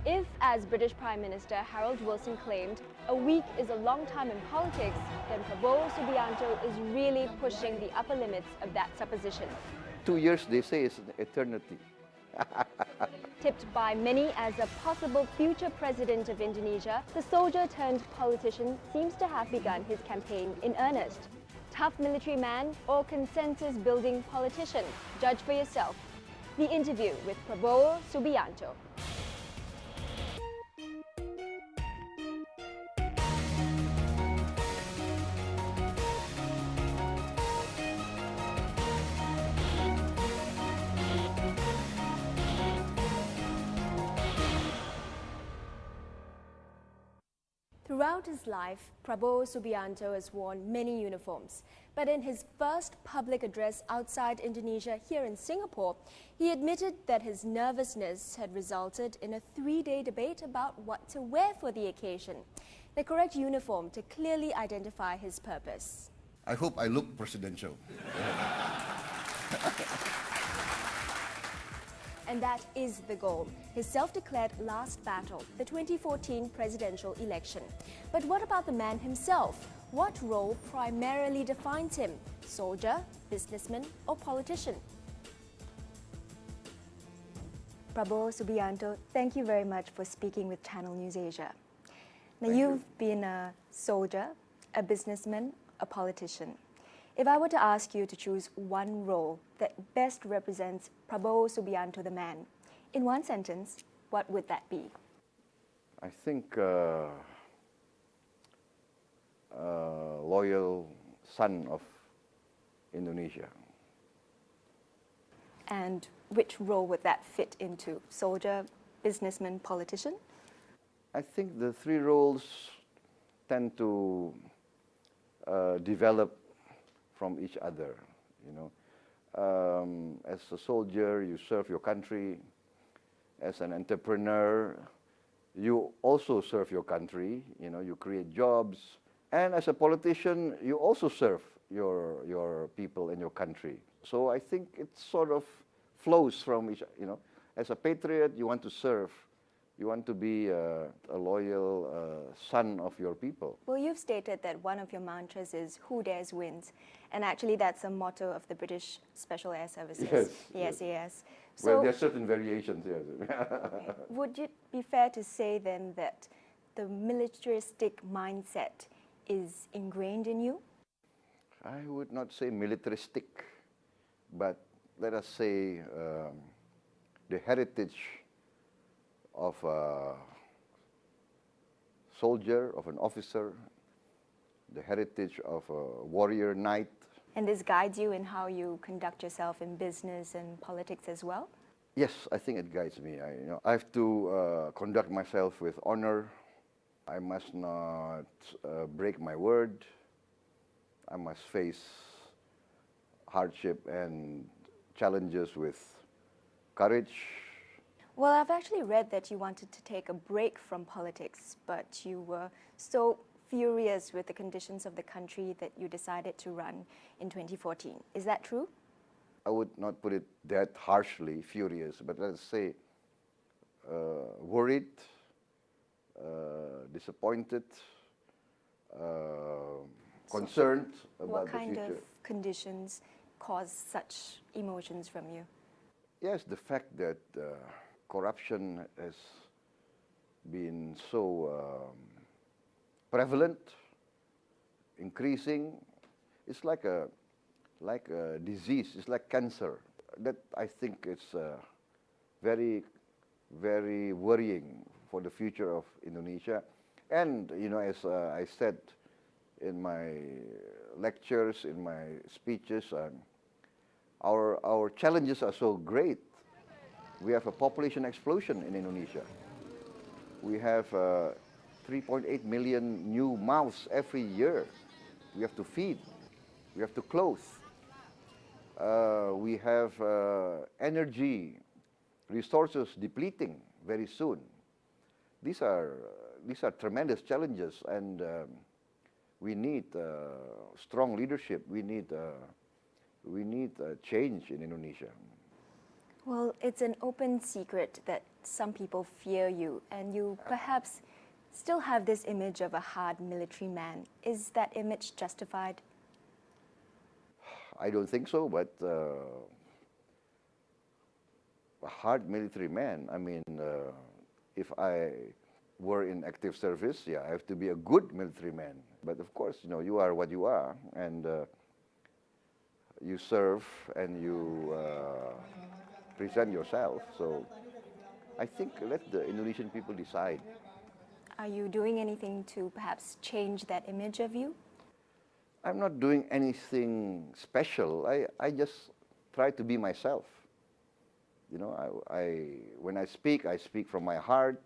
If, as British Prime Minister Harold Wilson claimed, a week is a long time in politics, then Prabowo Subianto is really pushing the upper limits of that supposition. 2 years, they say, is an eternity. Tipped by many as a possible future president of Indonesia, the soldier-turned-politician seems to have begun his campaign in earnest. Tough military man or consensus-building politician? Judge for yourself. The interview with Prabowo Subianto. Throughout his life, Prabowo Subianto has worn many uniforms. But in his first public address outside Indonesia, here in Singapore, he admitted that his nervousness had resulted in a 3-day debate about what to wear for the occasion, the correct uniform to clearly identify his purpose. I hope I look presidential. And that is the goal, his self-declared last battle, the 2014 presidential election. But what about the man himself? What role primarily defines him? Soldier, businessman, or politician? Prabowo Subianto, thank you very much for speaking with Channel NewsAsia. Now, you've been a soldier, a businessman, a politician. If I were to ask you to choose one role that best represents Prabowo Subianto the man, in one sentence, what would that be? I think loyal son of Indonesia. And which role would that fit into? Soldier, businessman, politician? I think the three roles tend to develop from each other, you know. As a soldier, you serve your country. As an entrepreneur, you also serve your country, you know, you create jobs. And as a politician, you also serve your people and your country. So I think it sort of flows from each, you know. As a patriot, you want to serve. You want to be a loyal son of your people. Well, you've stated that one of your mantras is "Who dares wins," and actually that's a motto of the British Special Air Services. Yes. So, well, there are certain variations, yes. Would it be fair to say then that the militaristic mindset is ingrained in you? I would not say militaristic, but let us say the heritage of a soldier, of an officer, the heritage of a warrior knight. And this guides you in how you conduct yourself in business and politics as well? Yes, I think it guides me. I have to conduct myself with honor. I must not break my word. I must face hardship and challenges with courage. Well, I've actually read that you wanted to take a break from politics, but you were so furious with the conditions of the country that you decided to run in 2014. Is that true? I would not put it that harshly, furious, but let's say worried, disappointed, concerned about the future. What kind of conditions caused such emotions from you? Yes, the fact that corruption has been so prevalent, increasing. It's like a disease. It's like cancer. That I think is very, very worrying for the future of Indonesia. And you know, as I said in my lectures, in my speeches, our challenges are so great. We have a population explosion in Indonesia. We have 3.8 million new mouths every year. We have to feed. We have to clothe. We have energy resources depleting very soon. These are tremendous challenges, and we need strong leadership. We need change in Indonesia. Well, it's an open secret that some people fear you, and you perhaps still have this image of a hard military man. Is that image justified? I don't think so, but a hard military man, I mean, if I were in active service, yeah, I have to be a good military man. But of course, you know, you are what you are, and you serve and you present yourself. So I think let the Indonesian people decide. Are you doing anything to perhaps change that image of you? I'm not doing anything special. I just try to be myself. You know, when I speak from my heart,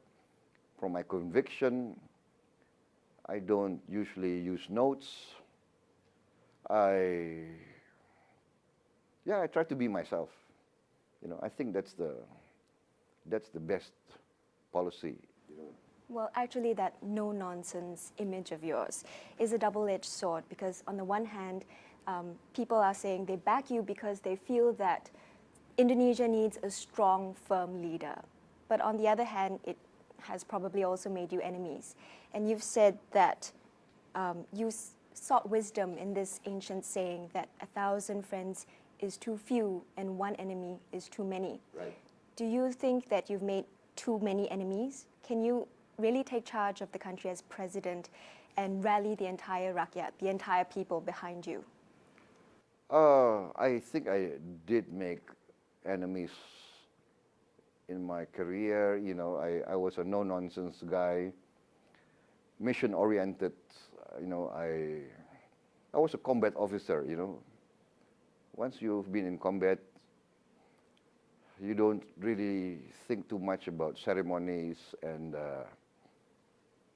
from my conviction. I don't usually use notes. I try to be myself. You know, I think that's the best policy. You know. Well, actually, that no-nonsense image of yours is a double-edged sword, because on the one hand, people are saying they back you because they feel that Indonesia needs a strong, firm leader. But on the other hand, it has probably also made you enemies. And you've said that you sought wisdom in this ancient saying that 1,000 friends is too few and 1 enemy is too many. Right. Do you think that you've made too many enemies? Can you really take charge of the country as president and rally the entire rakyat, the entire people behind you? I think I did make enemies in my career. You know, I was a no-nonsense guy, mission-oriented. You know, I was a combat officer, you know. Once you've been in combat, you don't really think too much about ceremonies and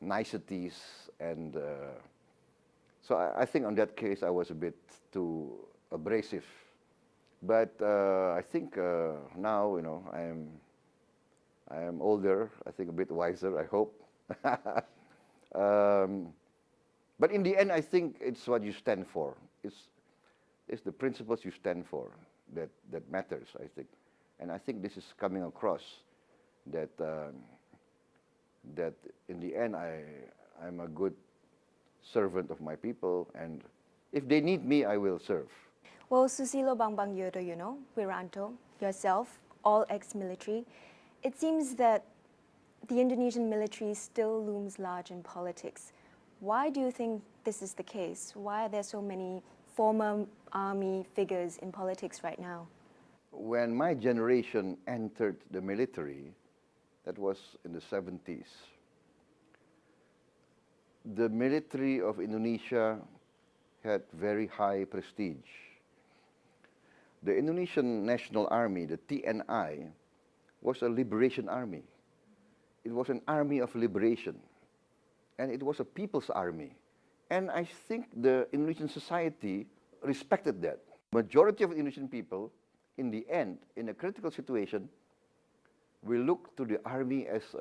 niceties. And so I think on that case, I was a bit too abrasive. But I think now, you know, I am older, I think a bit wiser, I hope. But in the end, I think it's what you stand for. It's the principles you stand for that matters, I think. And I think this is coming across, that that in the end, I'm a good servant of my people, and if they need me, I will serve. Well, Susilo Bambang Yodo, you know, Wiranto, yourself, all ex-military, it seems that the Indonesian military still looms large in politics. Why do you think this is the case? Why are there so many former army figures in politics right now? When my generation entered the military, that was in the 70s, the military of Indonesia had very high prestige. The Indonesian National Army, the TNI, was a liberation army. It was an army of liberation. And it was a people's army. And I think the Indonesian society respected that. Majority of Indonesian people, in the end, in a critical situation, will look to the army as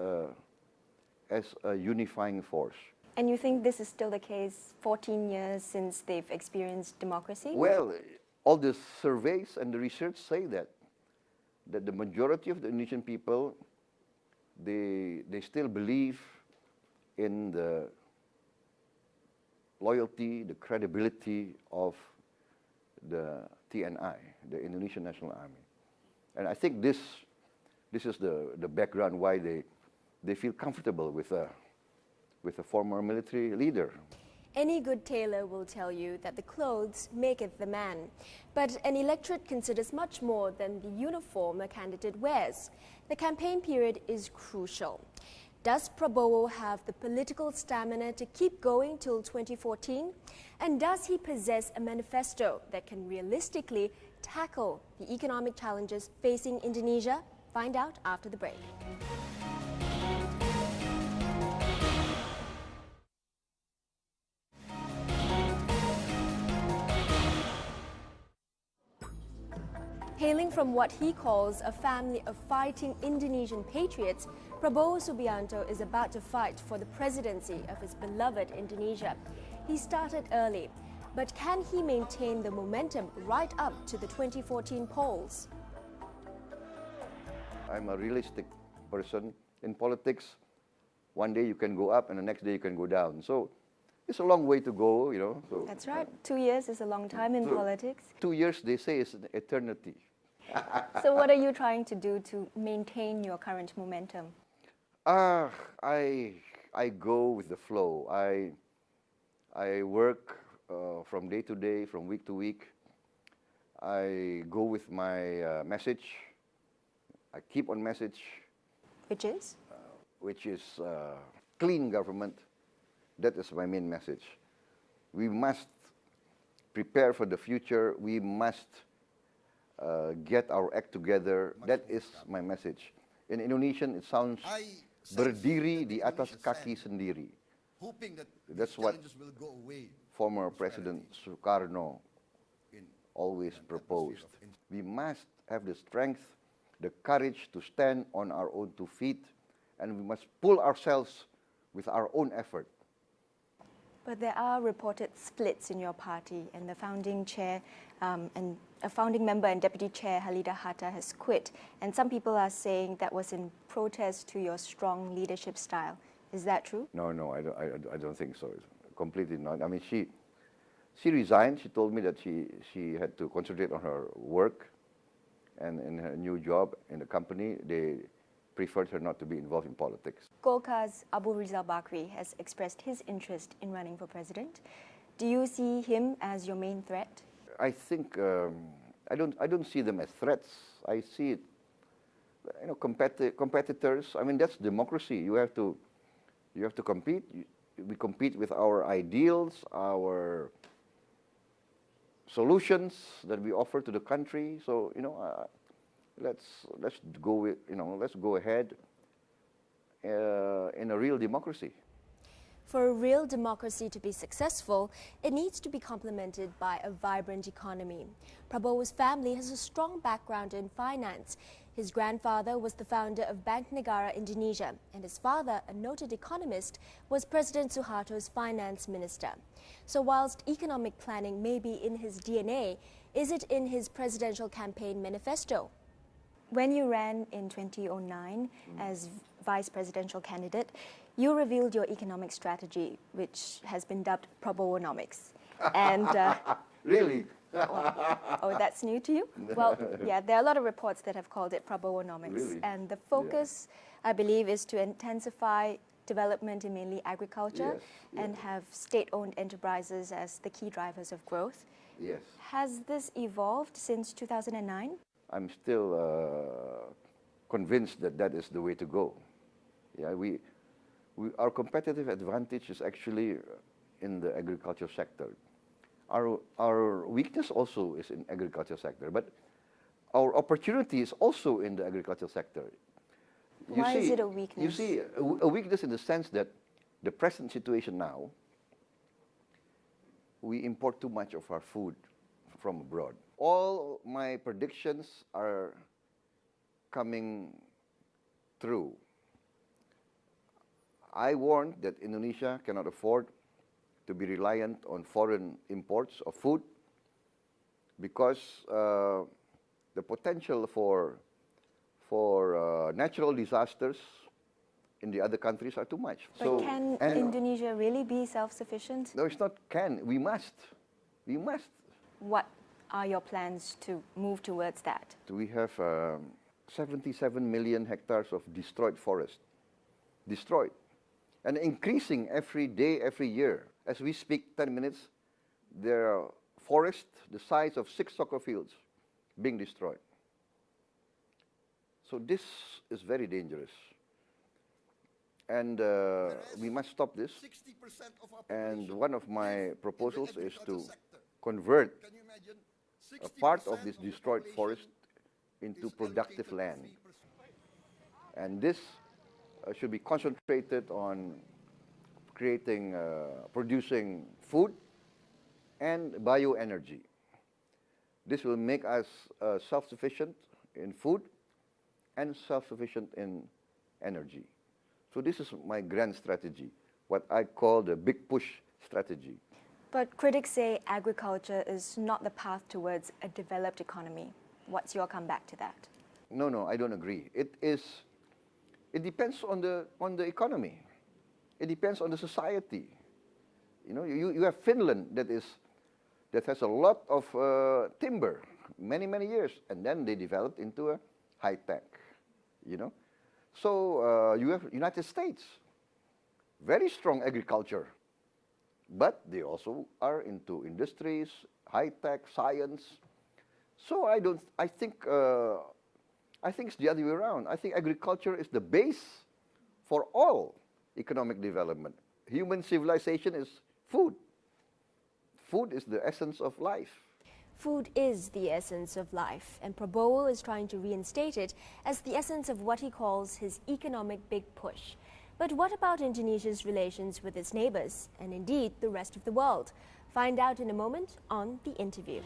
a unifying force. And you think this is still the case 14 years since they've experienced democracy? Well, all the surveys and the research say that the majority of the Indonesian people, they still believe in the loyalty, the credibility of the TNI, the Indonesian National Army. And I think this is the background why they feel comfortable with a former military leader. Any good tailor will tell you that the clothes maketh the man. But an electorate considers much more than the uniform a candidate wears. The campaign period is crucial. Does Prabowo have the political stamina to keep going till 2014? And does he possess a manifesto that can realistically tackle the economic challenges facing Indonesia? Find out after the break. Hailing from what he calls a family of fighting Indonesian patriots, Prabowo Subianto is about to fight for the presidency of his beloved Indonesia. He started early, but can he maintain the momentum right up to the 2014 polls? I'm a realistic person. In politics, one day you can go up and the next day you can go down. So it's a long way to go, you know. So, That's right. 2 years is a long time in politics. 2 years, they say, is an eternity. So what are you trying to do to maintain your current momentum? I go with the flow. I work from day to day, from week to week. I go with my message. I keep on message. Which is? Which is clean government. That is my main message. We must prepare for the future. We must get our act together. That is my message. In Indonesian, it sounds berdiri di atas kaki sendiri. Hoping that That's these what challenges will go away. Former President Sukarno always proposed. We must have the strength, the courage to stand on our own two feet, and we must pull ourselves with our own effort. But there are reported splits in your party, and the founding chair and a founding member and deputy chair, Halida Hatta, has quit. And some people are saying that was in protest to your strong leadership style. Is that true? No, I don't think so. Completely not. I mean, she resigned. She told me that she had to concentrate on her work, and in her new job in the company, they preferred her not to be involved in politics. Golkar's Abu Rizal Bakri has expressed his interest in running for president. Do you see him as your main threat? I think I don't see them as threats. I see it, you know, competitors. I mean, that's democracy. You have to compete. We compete with our ideals, our solutions that we offer to the country. So, you know, let's go with, you know, let's go ahead in a real democracy. For a real democracy to be successful, it needs to be complemented by a vibrant economy. Prabowo's family has a strong background in finance. His grandfather was the founder of Bank Negara Indonesia, and his father, a noted economist, was President Suharto's finance minister. So whilst economic planning may be in his DNA, is it in his presidential campaign manifesto? When you ran in 2009 as vice presidential candidate, you revealed your economic strategy, which has been dubbed Prabowonomics. And Really? oh, that's new to you? Well, yeah, there are a lot of reports that have called it Prabowonomics. Really? And the focus, I believe, is to intensify development in mainly agriculture and have state-owned enterprises as the key drivers of growth. Yes. Has this evolved since 2009? I'm still convinced that that is the way to go. Yeah, our competitive advantage is actually in the agriculture sector. Our weakness also is in agriculture sector, but our opportunity is also in the agriculture sector. Why is it a weakness? You see, a weakness in the sense that the present situation now, we import too much of our food from abroad. All my predictions are coming true. I warned that Indonesia cannot afford to be reliant on foreign imports of food because the potential for natural disasters in the other countries are too much. But can Indonesia really be self-sufficient? No, it's not can. We must. We must. What are your plans to move towards that? We have 77 million hectares of destroyed forest. Destroyed. And increasing every day, every year. As we speak, 10 minutes, there are forests the size of 6 soccer fields being destroyed. So this is very dangerous. And we must stop this. And one of my proposals is to convert a part of this destroyed forest into productive land. And this should be concentrated on creating, producing food and bioenergy. This will make us self-sufficient in food and self-sufficient in energy. So this is my grand strategy, what I call the big push strategy. But critics say agriculture is not the path towards a developed economy. What's your comeback to that? No, I don't agree. It is It depends on the economy. It depends on the society. You know, you have Finland that has a lot of timber, many years, and then they developed into a high tech. You know, so you have United States, very strong agriculture, but they also are into industries, high tech, science. So I think it's the other way around. I think agriculture is the base for all economic development. Human civilization is food. Food is the essence of life. Food is the essence of life, and Prabowo is trying to reinstate it as the essence of what he calls his economic big push. But what about Indonesia's relations with its neighbors, and indeed the rest of the world? Find out in a moment on The Interview.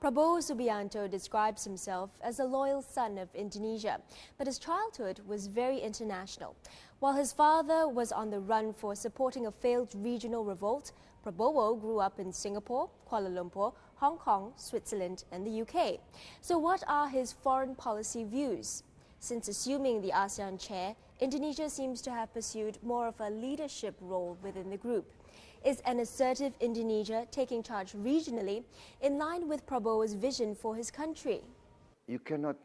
Prabowo Subianto describes himself as a loyal son of Indonesia, but his childhood was very international. While his father was on the run for supporting a failed regional revolt, Prabowo grew up in Singapore, Kuala Lumpur, Hong Kong, Switzerland and the UK. So what are his foreign policy views? Since assuming the ASEAN chair, Indonesia seems to have pursued more of a leadership role within the group. Is an assertive Indonesia taking charge regionally in line with Prabowo's vision for his country? You cannot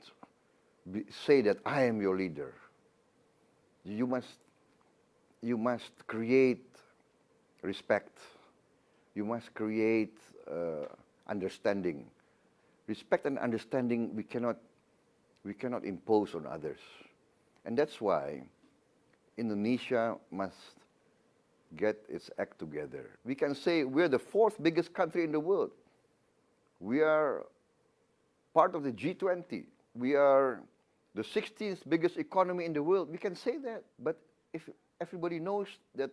say that I am your leader. You must create respect. You must create understanding. Respect and understanding we cannot impose on others. And that's why Indonesia must get its act together. We can say we're the fourth biggest country in the world. We are part of the G20. We are the 16th biggest economy in the world. We can say that, but if everybody knows that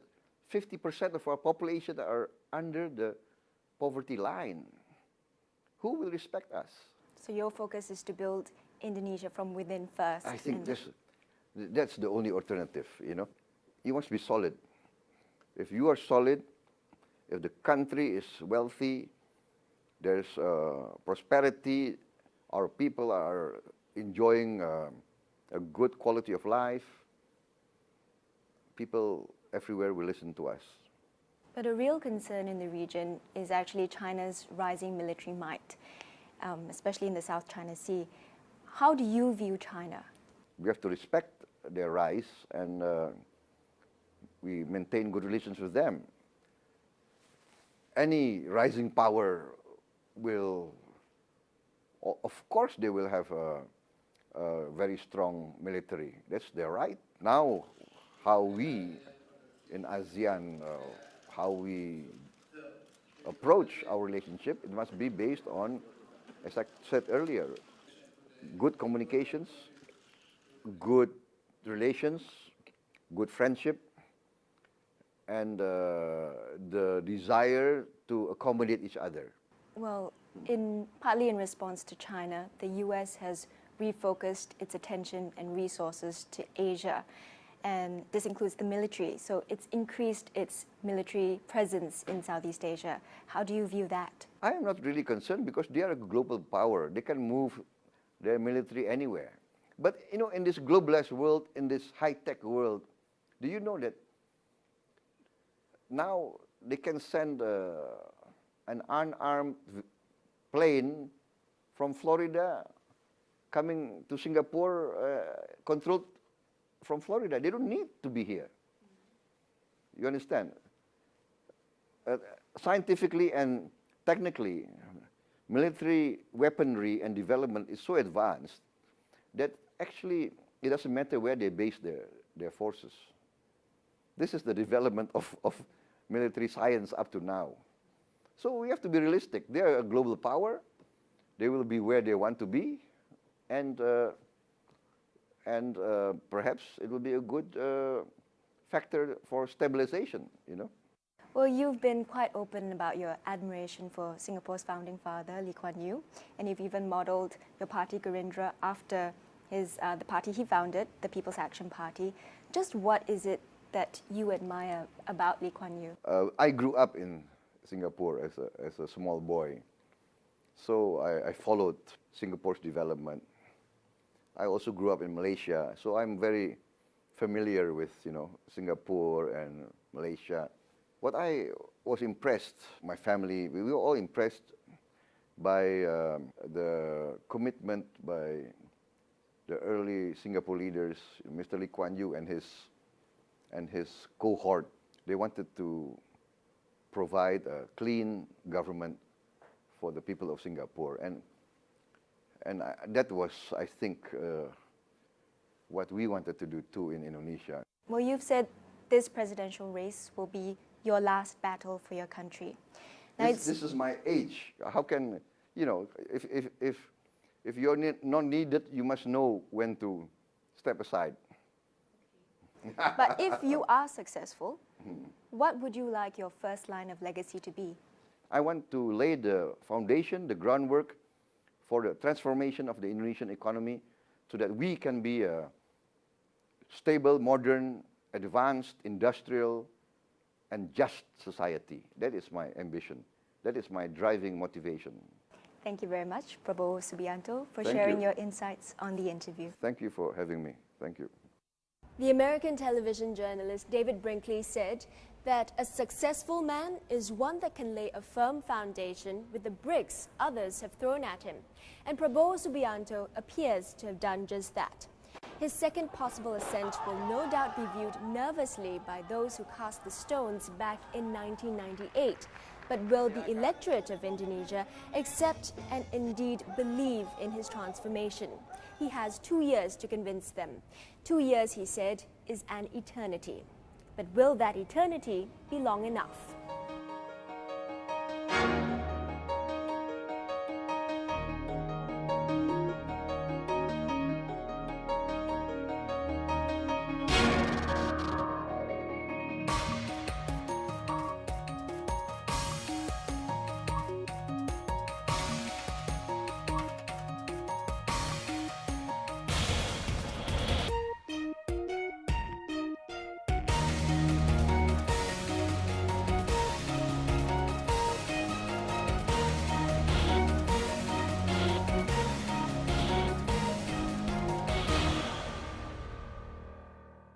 50% of our population are under the poverty line, who will respect us? So your focus is to build Indonesia from within first. I think that's the only alternative, you know. You must be solid. If you are solid, if the country is wealthy, there's prosperity, our people are enjoying a good quality of life, people everywhere will listen to us. But a real concern in the region is actually China's rising military might, especially in the South China Sea. How do you view China? We have to respect their rise and we maintain good relations with them. Any rising power will, of course, they will have a very strong military. That's their right. Now, how we in ASEAN, how we approach our relationship, it must be based on, as I said earlier, good communications, good relations, good friendship, and the desire to accommodate each other. Well, partly in response to China, the US has refocused its attention and resources to Asia, and this includes the military. So it's increased its military presence in Southeast Asia. How do you view that? I am not really concerned because they are a global power. They can move their military anywhere. But you know, in this globalized world, in this high-tech world, do you know that now they can send an unarmed plane from Florida coming to Singapore, controlled from Florida. They don't need to be here. You understand? Scientifically and technically, military weaponry and development is so advanced that actually it doesn't matter where they base their forces. This is the development of military science up to now. So we have to be realistic. They are a global power. They will be where they want to be, and perhaps it will be a good factor for stabilization, you know. Well, you've been quite open about your admiration for Singapore's founding father, Lee Kuan Yew, and you've even modeled your party, Gerindra, after the party he founded, the People's Action Party. Just what is it that you admire about Lee Kuan Yew? I grew up in Singapore as a small boy, so I followed Singapore's development. I also grew up in Malaysia, so I'm very familiar with Singapore and Malaysia. What I was impressed, my family, we were all impressed by the commitment by the early Singapore leaders, Mr. Lee Kuan Yew and his cohort. They wanted to provide a clean government for the people of Singapore, and that was, I think, what we wanted to do too in Indonesia. Well, you've said this presidential race will be your last battle for your country. Now This is my age. How can, if you're not needed, you must know when to step aside. But if you are successful, what would you like your first line of legacy to be? I want to lay the foundation, the groundwork for the transformation of the Indonesian economy so that we can be a stable, modern, advanced, industrial, and just society. That is my ambition. That is my driving motivation. Thank you very much, Prabowo Subianto, for Thank sharing you. your insights on the interview. Thank you for having me. Thank you. The American television journalist David Brinkley said that a successful man is one that can lay a firm foundation with the bricks others have thrown at him. And Prabowo Subianto appears to have done just that. His second possible ascent will no doubt be viewed nervously by those who cast the stones back in 1998. But will the electorate of Indonesia accept and indeed believe in his transformation? He has 2 years to convince them. 2 years, he said, is an eternity. But will that eternity be long enough?